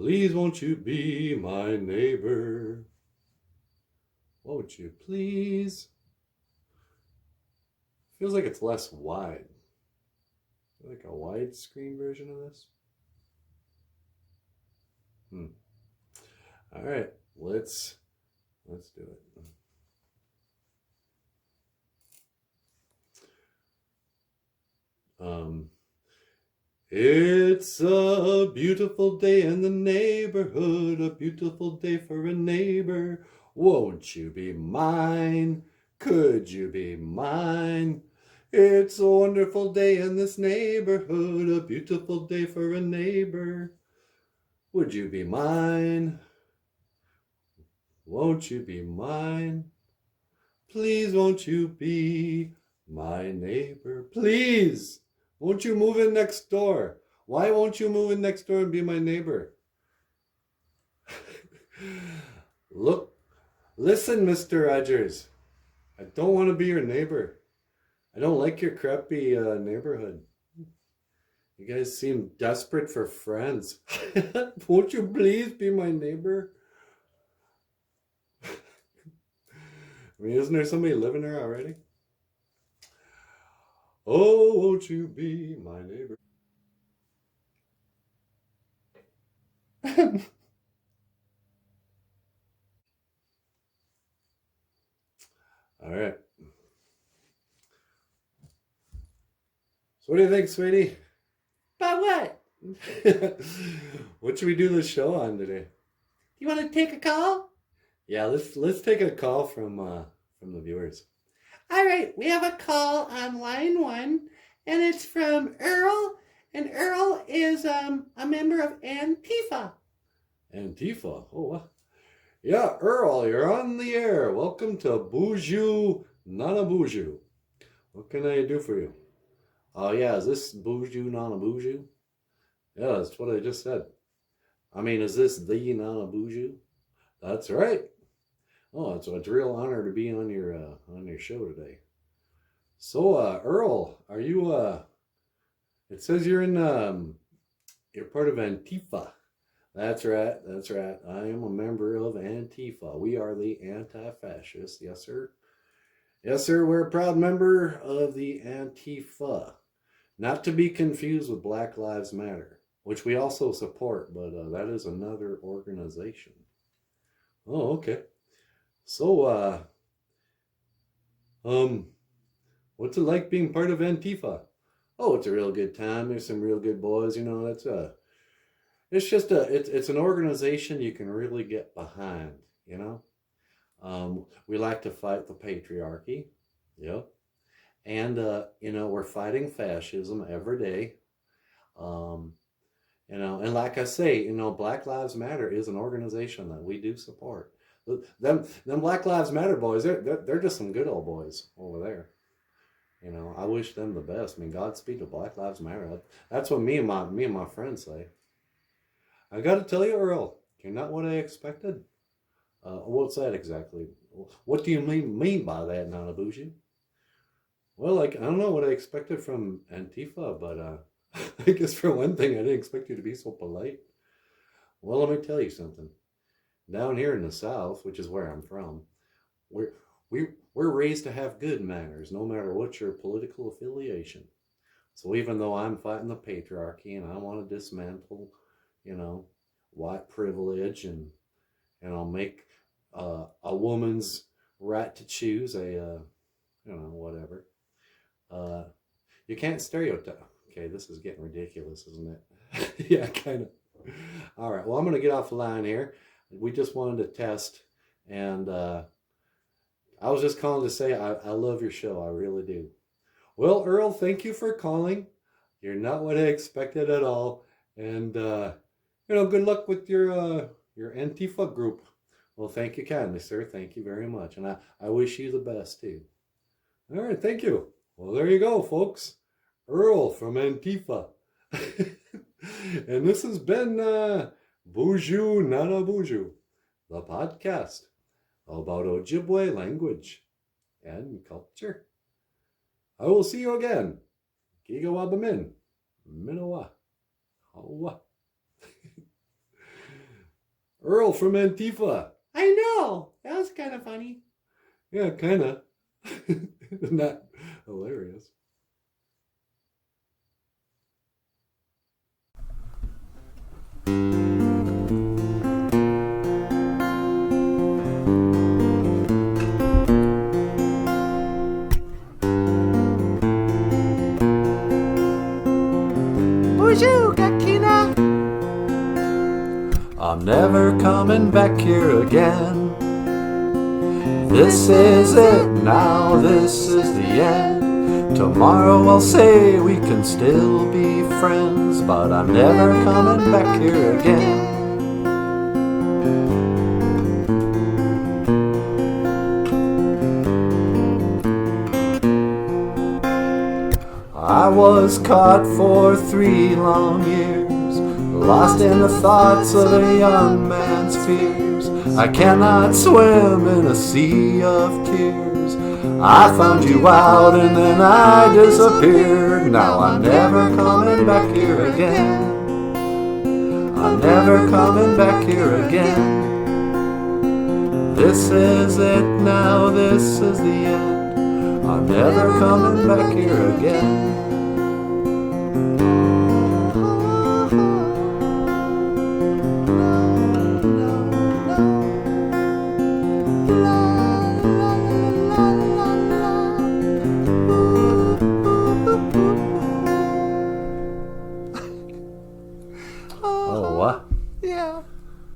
Please won't you be my neighbor? Won't you please? Feels like it's less wide. Like a widescreen version of this. All right, let's do it. It's a beautiful day in the neighborhood, a beautiful day for a neighbor. Won't you be mine? Could you be mine? It's a wonderful day in this neighborhood, a beautiful day for a neighbor. Would you be mine? Won't you be mine? Please won't you be my neighbor? Please! Won't you move in next door? Why won't you move in next door and be my neighbor? Look, listen, Mr. Rogers. I don't want to be your neighbor. I don't like your crappy neighborhood. You guys seem desperate for friends. Won't you please be my neighbor? I mean, isn't there somebody living there already? Oh, won't you be my neighbor? All right. So what do you think, sweetie? About what? What should we do this show on today? You want to take a call? Yeah, let's take a call from the viewers. All right, we have a call on line 1, and it's from Earl, and Earl is a member of Antifa. Antifa? Oh, what? Yeah, Earl, you're on the air. Welcome to BOOZHOO, NANABOOZHOO. What can I do for you? Oh, yeah, is this BOOZHOO, NANABOOZHOO? Yeah, that's what I just said. I mean, is this the NANABOOZHOO? That's right. Oh, it's a real honor to be on your show today. So, Earl, are you it says you're you're part of Antifa. That's right. I am a member of Antifa. We are the anti-fascists. Yes, sir. Yes, sir. We're a proud member of the Antifa. Not to be confused with Black Lives Matter, which we also support, but that is another organization. Oh, okay. So, what's it like being part of Antifa? Oh, it's a real good time. There's some real good boys. You know, it's an organization you can really get behind. You know, we like to fight the patriarchy. Yep. And you know, we're fighting fascism every day. You know, and like I say, you know, Black Lives Matter is an organization that we do support. Them Black Lives Matter boys, they're just some good old boys over there. You know, I wish them the best. I mean, Godspeed to Black Lives Matter. That's what me and my friends say. I got to tell you, Earl, you're not what I expected. What's that exactly? What do you mean by that, NANABOOZHOO? Well, like, I don't know what I expected from Antifa, but I guess for one thing, I didn't expect you to be so polite. Well, let me tell you something. Down here in the South, which is where I'm from, we're raised to have good manners, no matter what your political affiliation. So even though I'm fighting the patriarchy and I want to dismantle, you know, white privilege and I'll make a woman's right to choose you know, whatever. You can't stereotype. Okay, this is getting ridiculous, isn't it? Yeah, kind of. All right, well, I'm going to get off the line here. We just wanted to test, and I was just calling to say I love your show. I really do. Well, Earl, thank you for calling. You're not what I expected at all. And, you know, good luck with your Antifa group. Well, thank you kindly, sir. Thank you very much. And I wish you the best, too. All right, thank you. Well, there you go, folks. Earl from Antifa. And this has been BOOZHOO, NANABOOZHOO, the podcast about Ojibwe language and culture. I will see you again. Gigawabamin. Minowa. Hawa. Earl from Antifa. I know. That was kind of funny. Yeah, kind of. Not hilarious. BOOZHOO, Gakina. I'm never coming back here again. This is it now, this is the end. Tomorrow I'll say we can still be friends, but I'm never coming back here again. I was caught for 3 long years, lost in the thoughts of a young man's fears. I cannot swim in a sea of tears. I found you out and then I disappeared. Now I'm never coming back here again. I'm never coming back here again. This is it now, this is the end. I'm never coming back here again.